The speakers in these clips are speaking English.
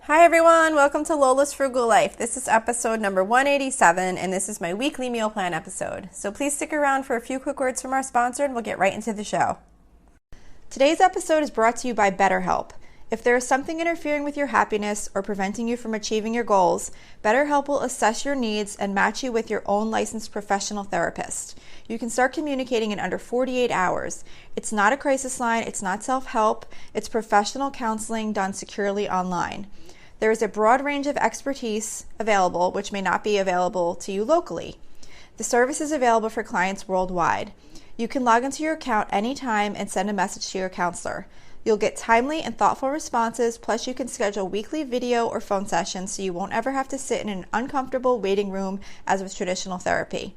Hi everyone, welcome to Lola's Frugal Life. This is episode number 187 and this is my weekly meal plan episode. So please stick around for a few quick words from our sponsor and we'll get right into the show. Today's episode is brought to you by BetterHelp. If there is something interfering with your happiness or preventing you from achieving your goals, BetterHelp will assess your needs and match you with your own licensed professional therapist. You can start communicating in under 48 hours. It's not a crisis line, it's not self-help, it's professional counseling done securely online. There is a broad range of expertise available, which may not be available to you locally. The service is available for clients worldwide. You can log into your account anytime and send a message to your counselor. You'll get timely and thoughtful responses, plus you can schedule weekly video or phone sessions so you won't ever have to sit in an uncomfortable waiting room as with traditional therapy.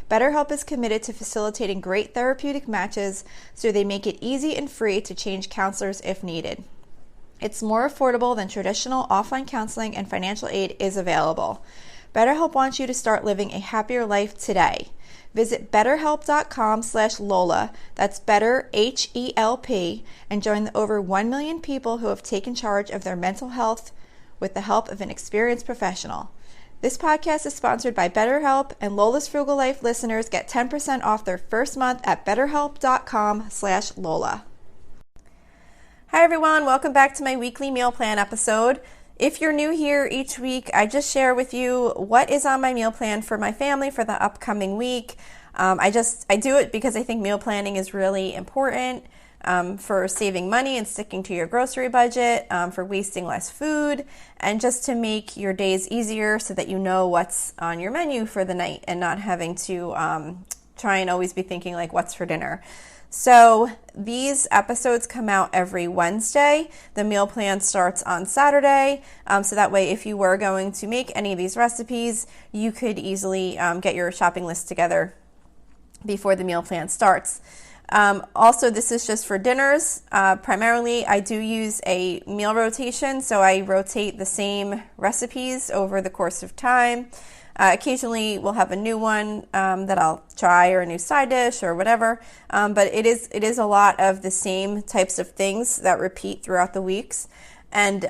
BetterHelp is committed to facilitating great therapeutic matches, so they make it easy and free to change counselors if needed. It's more affordable than traditional offline counseling, and financial aid is available. BetterHelp wants you to start living a happier life today. Visit betterhelp.com/Lola, that's better HELP, and join the over 1 million people who have taken charge of their mental health with the help of an experienced professional. This podcast is sponsored by BetterHelp, and Lola's Frugal Life listeners get 10% off their first month at betterhelp.com/Lola. Hi everyone, welcome back to my weekly meal plan episode. If you're new here, each week I just share with you what is on my meal plan for my family for the upcoming week. I do it because I think meal planning is really important for saving money and sticking to your grocery budget, for wasting less food, and just to make your days easier so that you know what's on your menu for the night and not having to try and always be thinking like what's for dinner. So these episodes come out every Wednesday. The meal plan starts on Saturday. So that way, if you were going to make any of these recipes, you could easily get your shopping list together before the meal plan starts. Also, this is just for dinners. Primarily, I do use a meal rotation, so I rotate the same recipes over the course of time. Occasionally we'll have a new one that I'll try, or a new side dish or whatever, but it is a lot of the same types of things that repeat throughout the weeks. And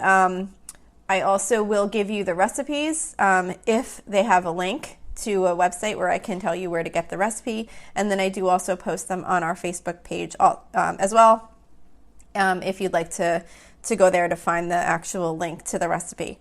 I also will give you the recipes if they have a link to a website where I can tell you where to get the recipe, and then I do also post them on our Facebook page as well, if you'd like to go there to find the actual link to the recipe.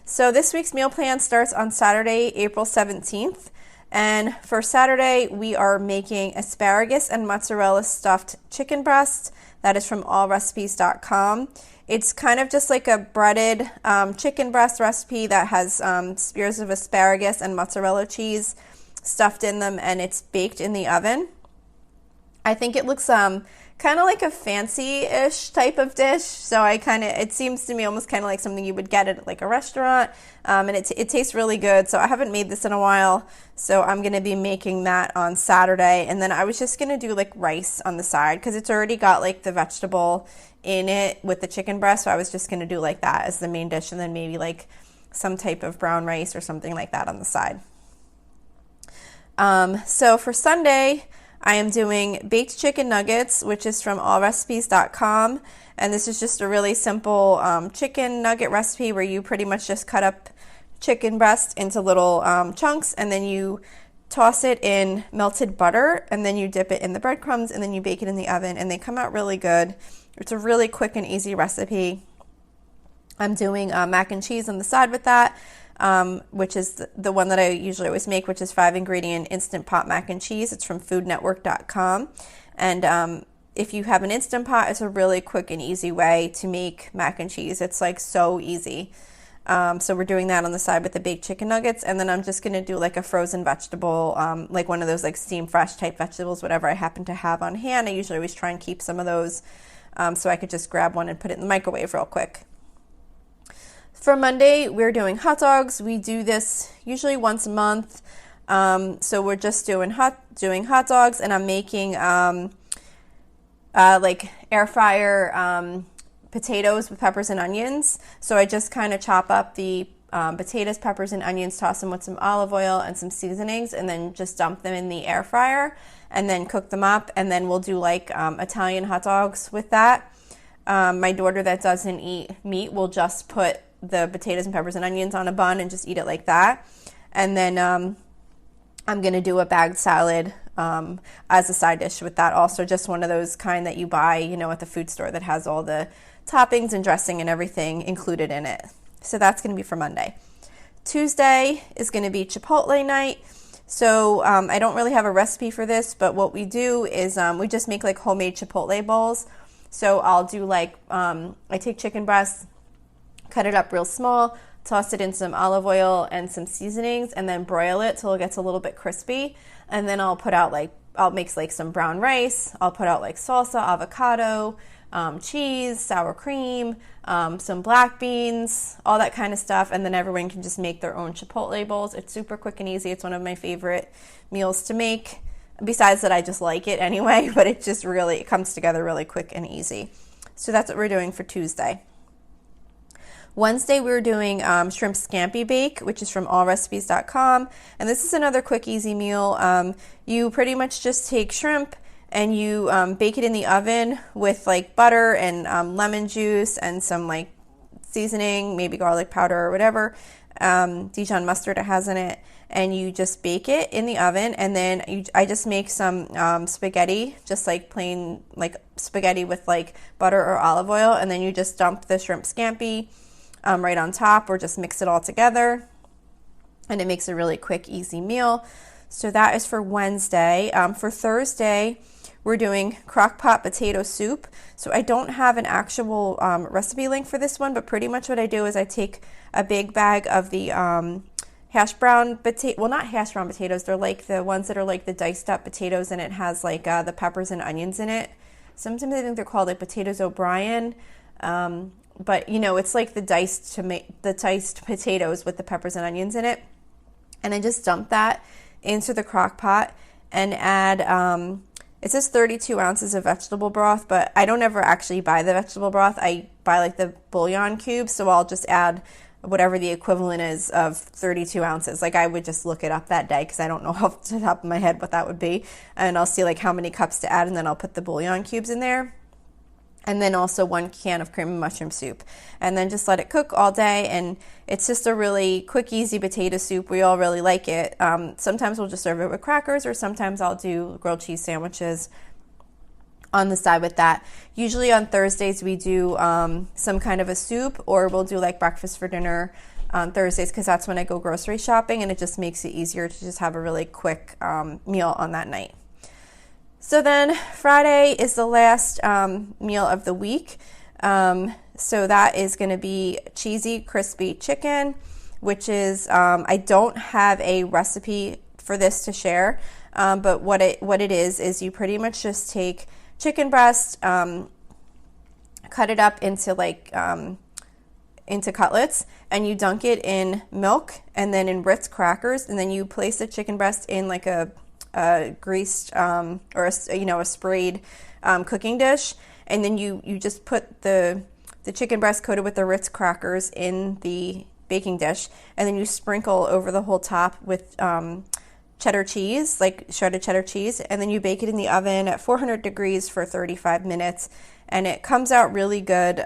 So this week's meal plan starts on Saturday, April 17th. And for Saturday, we are making asparagus and mozzarella stuffed chicken breast. That is from allrecipes.com. It's kind of just like a breaded chicken breast recipe that has spears of asparagus and mozzarella cheese stuffed in them, and it's baked in the oven. I think it looks kind of like a fancy-ish type of dish, so it seems to me almost kind of like something you would get at like a restaurant, and it tastes really good. So I haven't made this in a while, so I'm going to be making that on Saturday, and then I was just going to do like rice on the side because it's already got like the vegetable in it with the chicken breast, so I was just going to do like that as the main dish, and then maybe like some type of brown rice or something like that on the side. So for Sunday, I am doing baked chicken nuggets, which is from allrecipes.com, and this is just a really simple chicken nugget recipe where you pretty much just cut up chicken breast into little chunks, and then you toss it in melted butter, and then you dip it in the breadcrumbs, and then you bake it in the oven, and they come out really good. It's a really quick and easy recipe. I'm doing mac and cheese on the side with that, which is the one that I usually always make, which is 5-ingredient Instant Pot mac and cheese. It's from foodnetwork.com. And if you have an Instant Pot, it's a really quick and easy way to make mac and cheese. It's like so easy. So we're doing that on the side with the baked chicken nuggets. And then I'm just going to do like a frozen vegetable, like one of those like steam fresh type vegetables, whatever I happen to have on hand. I usually always try and keep some of those so I could just grab one and put it in the microwave real quick. For Monday, we're doing hot dogs. We do this usually once a month. So we're just doing hot dogs, and I'm making like air fryer potatoes with peppers and onions. So I just kind of chop up the potatoes, peppers, and onions, toss them with some olive oil and some seasonings, and then just dump them in the air fryer and then cook them up. And then we'll do like Italian hot dogs with that. My daughter that doesn't eat meat will just put the potatoes and peppers and onions on a bun and just eat it like that. And then I'm going to do a bagged salad as a side dish with that also, just one of those kind that you buy, at the food store that has all the toppings and dressing and everything included in it. So that's going to be for Monday. Tuesday is going to be Chipotle night. So I don't really have a recipe for this, but what we do is we just make like homemade Chipotle bowls. So I'll do like, I take chicken breast, cut it up real small, toss it in some olive oil and some seasonings, and then broil it till it gets a little bit crispy. And then I'll make like some brown rice. I'll put out like salsa, avocado, cheese, sour cream, some black beans, all that kind of stuff. And then everyone can just make their own Chipotle bowls. It's super quick and easy. It's one of my favorite meals to make. Besides that, I just like it anyway, but it comes together really quick and easy. So that's what we're doing for Tuesday. Wednesday, we're doing shrimp scampi bake, which is from allrecipes.com. And this is another quick, easy meal. You pretty much just take shrimp and you bake it in the oven with like butter and lemon juice and some like seasoning, maybe garlic powder or whatever, Dijon mustard it has in it. And you just bake it in the oven, and then I just make some spaghetti, just like plain like spaghetti with like butter or olive oil, and then you just dump the shrimp scampi right on top, or just mix it all together, and it makes a really quick, easy meal. So that is for Wednesday. For Thursday, we're doing crock pot potato soup. So I don't have an actual recipe link for this one, but pretty much what I do is I take a big bag of the hash brown potato, well, not hash brown potatoes, they're like the ones that are like the diced up potatoes, and it has like the peppers and onions in it. Sometimes I think they're called like potatoes O'Brien, but it's like the diced potatoes with the peppers and onions in it. And I just dump that into the crock pot and add, it says 32 ounces of vegetable broth, but I don't ever actually buy the vegetable broth. I buy like the bouillon cubes, so I'll just add whatever the equivalent is of 32 ounces. Like I would just look it up that day because I don't know off the top of my head what that would be. And I'll see like how many cups to add, and then I'll put the bouillon cubes in there. And then also 1 can of cream and mushroom soup. And then just let it cook all day. And it's just a really quick, easy potato soup. We all really like it. Sometimes we'll just serve it with crackers, or sometimes I'll do grilled cheese sandwiches on the side with that. Usually on Thursdays we do some kind of a soup, or we'll do like breakfast for dinner on Thursdays, because that's when I go grocery shopping, and it just makes it easier to just have a really quick meal on that night. So then Friday is the last meal of the week. So that is going to be cheesy, crispy chicken, which is, I don't have a recipe for this to share, but what it is you pretty much just take chicken breast, cut it up into like into cutlets, and you dunk it in milk and then in Ritz crackers, and then you place the chicken breast in like a greased or a sprayed cooking dish, and then you just put the chicken breast coated with the Ritz crackers in the baking dish, and then you sprinkle over the whole top with cheddar cheese, like shredded cheddar cheese, and then you bake it in the oven at 400 degrees for 35 minutes, and it comes out really good,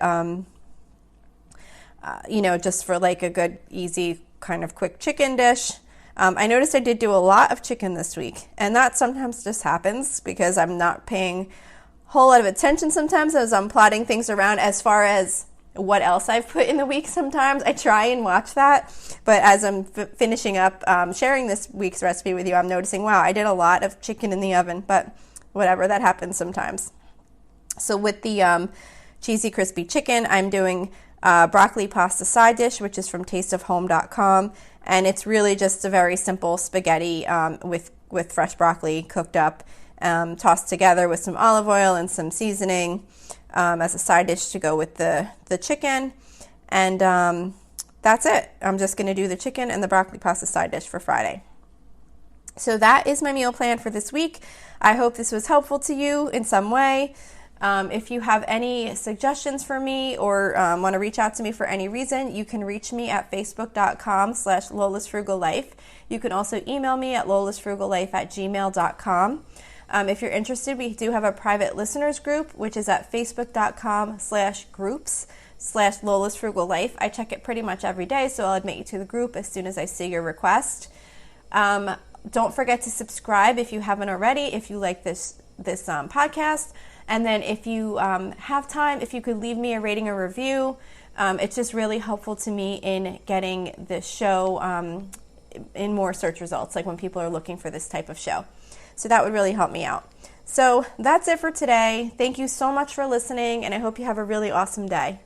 just for like a good, easy, kind of quick chicken dish. I noticed I did do a lot of chicken this week, and that sometimes just happens because I'm not paying a whole lot of attention sometimes as I'm plotting things around as far as what else I've put in the week. Sometimes I try and watch that, but as I'm finishing up sharing this week's recipe with you, I'm noticing, wow, I did a lot of chicken in the oven, but whatever, that happens sometimes. So with the cheesy crispy chicken, I'm doing broccoli pasta side dish, which is from tasteofhome.com, and it's really just a very simple spaghetti with fresh broccoli cooked up, tossed together with some olive oil and some seasoning as a side dish to go with the chicken. And that's it. I'm just going to do the chicken and the broccoli pasta side dish for Friday. So that is my meal plan for this week. I hope this was helpful to you in some way. If you have any suggestions for me or want to reach out to me for any reason, you can reach me at facebook.com/lolasfrugallife. You can also email me at lolasfrugallife@gmail.com. If you're interested, we do have a private listeners group, which is at facebook.com/groups Lola's Frugal Life. I check it pretty much every day, so I'll admit you to the group as soon as I see your request. Don't forget to subscribe if you haven't already, if you like this podcast. And then if you have time, if you could leave me a rating or review, it's just really helpful to me in getting this show in more search results, like when people are looking for this type of show. So that would really help me out. So that's it for today. Thank you so much for listening, and I hope you have a really awesome day.